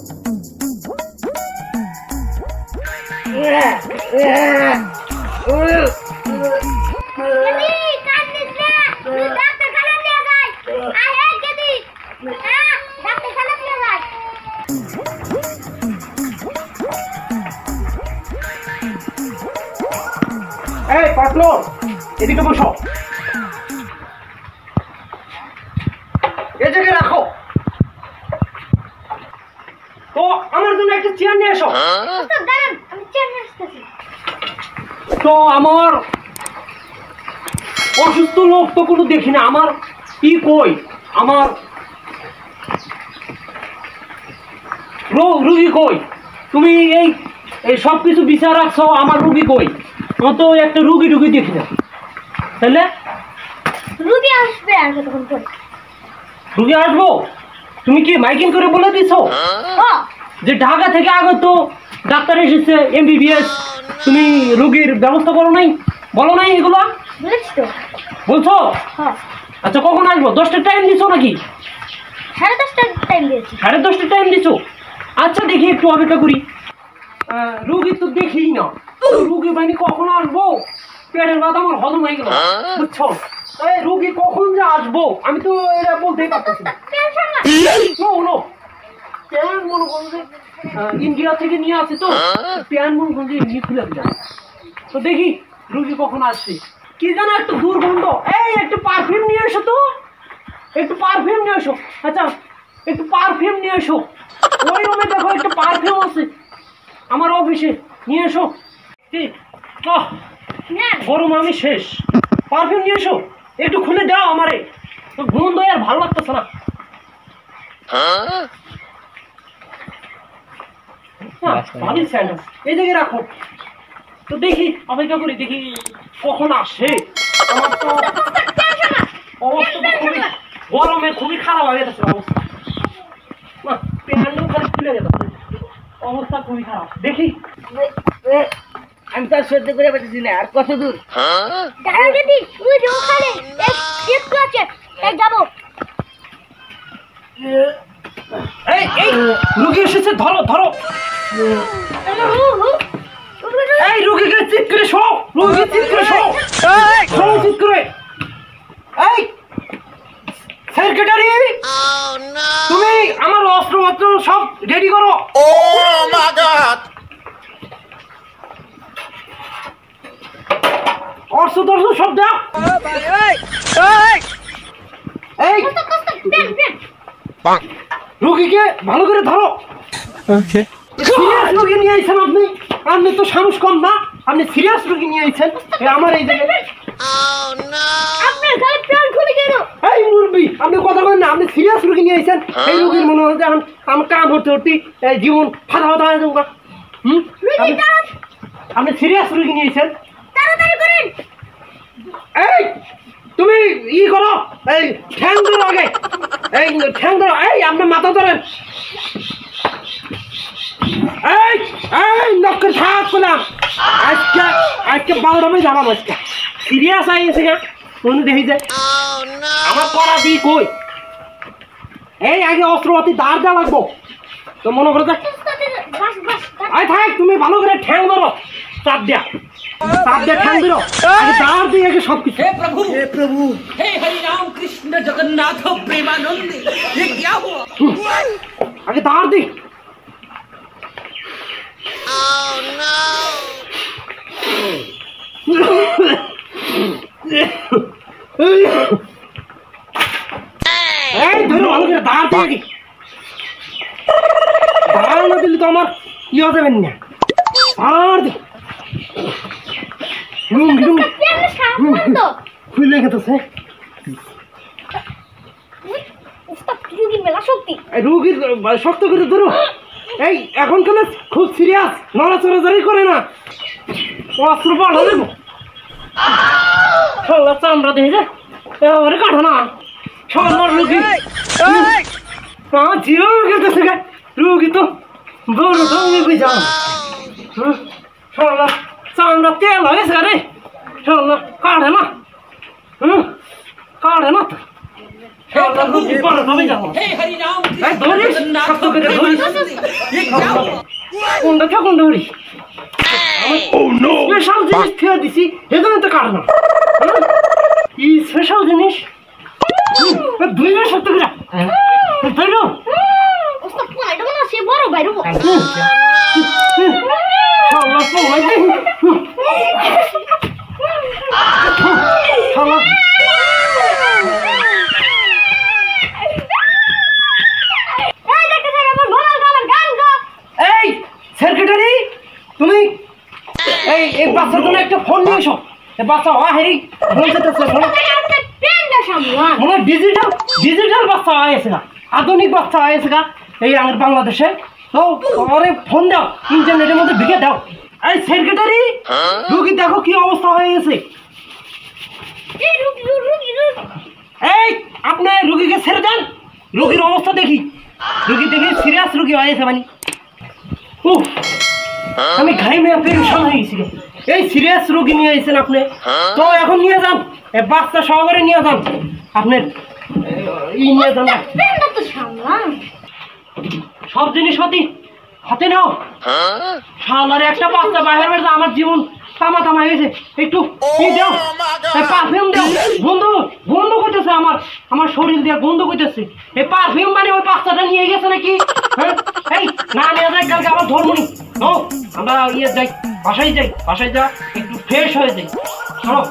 এই পাটলো এদিকে বসো এই জায়গায় রাখো তো আমার জন্য একটা চেয়ার নিয়ে এসো তো আমার অসুস্থ লোক তো কোনো দেখি না আমার কি কই আমার রুগী কই তুমি এই সব কিছু বিচার রাখছো আমার রুগী কই তো একটা রুগী দেখি না তাহলে রুগী আসবে আর কতক্ষণ পরে রুগী আসবো তুমি কি মাইকিং করে বলে দিছো যে ঢাকা থেকে আগত ডাক্তার এসেছে এমবিবিএস তুমি রুগীর ব্যবস্থা করো নাই বলো নাই এগুলো বলেছি তো বলছো আচ্ছা কখন আসবো 10টার টাইম দিছো নাকি 10:30টার টাইম দিয়েছি 10:30টার টাইম দিছো আচ্ছা দেখি একটু অপেক্ষা করি রুগী তো দেখি না রুগী বাহিনী কখন আসবো পেটের ব্যথা আমার হজম হয়ে গেল বুঝছো এই রুগী কখন যে আসবো আমি তো এটা বলতেই পারতেছি না প্যান মনে করুন যে ইন্ডিয়া থেকে নিয়ে আসে তো প্যান মনে করুন যে এমনি খুলে যায় তো দেখি রুগী কখন আসছে কি জানো একটু দুর্গন্ধ এই একটু পারফিউম নিয়ে এসো তো একটু পারফিউম নিয়ে এসো আচ্ছা একটু পারফিউম নিয়ে এসো ওই রুমে দেখো একটু পারফিউম আছে আমার অফিসে নিয়ে এসো ঠিক গরম আমি শেষ পারফিউম নিয়ে এসো একটু খুলে দাও আমারে তো গন্ধ আর ভালো লাগতেছে না এই জায়গায় রাখো তো দেখি অপেক্ষা করি দেখি কখন আসে আমার তো অবস্থা খুবই গরমে খুবই খারাপ হয়ে গেছে অবস্থা প্যান্টও খালি খুলে গেছে অবস্থা খুবই খারাপ দেখি আমি তো আর সহ্য করে পারতেছি না আর কত দূর যাবো এই রুগী এসেছে ধরো ধরো এই রুগীকে চিৎ করে শো রুগী চিৎ করে শো চিৎ করে এই সেক্রেটারি তুমি আমার অস্ত্র সব রেডি করো অস্ত্র টস্ত্র সব দাও এই রুগীকে ভালো করে ধরো সিরিয়াস রুগী নিয়ে আইছেন আপনি তো সাহস কম না আপনি সিরিয়াস রুগী নিয়ে আইছেন আমার এই জায়গায় এই মুরবি আপনি কথা বলেন না আপনি সিরিয়াস রুগী নিয়ে আইছেন এই রুগীর মনে হচ্ছে আমার কাম হতে জীবন ফাটা ফাটা হয়ে যাবো আপনি সিরিয়াস রুগী নিয়ে আইছেন এই তুমি ই করো এই ঠ্যাং ধরো আগে এই ঠ্যাং ধরো এই আপনার মাথা ধরেন এই এই নক্কর থাক করলাম আজকে 12টা বাজে যাবাম আজকে সিরিয়াস হয়ে গেছে গা তুমি দেখি যায় আমার করা দিই কই এই আগে অস্ত্রপাতি দাঁড় দেওয়া লাগবো তো মনে করো আয় থাক তুমি ভালো করে ঠ্যাং ধরো চাপ দিয়া ঠ্যাং ধরো আগে দাঁড় দিয়ে আগে সব কিছু हे प्रभु हे हरि राम कृष्ण जगन्नाथ प्रेमानंद ये क्या हुआ আগে দাঁড় দি এই ধরো ভালো করে দাঁড় দিয়ে আগে দাঁড় না দিলে তো আমার ই হতে পারেন না দাঁড় দি খুলে গেছে রুগীর শক্ত করে ধরো এই এখন কেন খুব সিরিয়াস নড়াচড়াচড়ি করে না অস্ত্র পাঠা দেবো চামড়া দেখে যায় এবারে কাঠো না সবার রুগী জিরো গেছে রুগী তো বড় তো যাও সরলা চামড়া তেল হয়েছে রে সরলা কাঠে না কাঠে না তো हे हरि राम कृष्ण जगन्नाथ प्रेमानंद क्या हुआ? কোনটা কোনটা ধরি স্পেশাল জিনিস ফেলে দিছি এজন্য তো কাটলাম এই স্পেশাল জিনিস 2 টাকা তাই না ওস্তাদ পোলাইটা মনে আছে বড় বাইরে শালা পোলাই দে শালা এই দেখতে স্যার আমার মোবাইল আমার গান গো এই সেক্রেটারি তুমি এই বাচ্চার জন্য একটা ফোন নিয়ে এসো এই বাচ্চা হেরি বলতে তো আপনি পেনটা সামলান মনে ডিজিটাল বাচ্চা আয়েছে না আধুনিক বাচ্চা আয়েছে না এই আমাদের বাংলাদেশে তো আরে ফোন দাও ইন্টারনেটের মধ্যে ঢুকে দাও এই সেক্রেটারি রুগী দেখো কি অবস্থা হয়ে গেছে এই রুগী এই আপনি রুগীকে ছেড়ে দেন রুগীর অবস্থা দেখি রুগী দেখি সিরিয়াস রুগী হয়েছে মানে উফ আমি ঘাইমে পেরেশান হয়ে গেছি এই সিরিয়াস রোগী নিয়ে এসেছেন আপনি তো এখন নিয়ে যান এই বাচ্চা সহকারে নিয়ে যান আপনার নিয়ে যান পেনটা তো সামলান সব জিনিসপাতি হাতে নাও শালার একটা বাচ্চা বাইরে বেরোতে আমার জীবন তামা হয়েছে একটু কি দাও পারফিউম দাও গন্ধ করতেছে আমার শরীর দিয়ে গন্ধ করতেছে এই পারফিউম মানে ওই বাচ্চাটা নিয়ে গেছে নাকি হ্যাঁ এই না নিয়ে যাই কালকে আবার ধর্মনি আমরা যাই বাসায় যা একটু ফ্রেশ হয়ে যাই চলো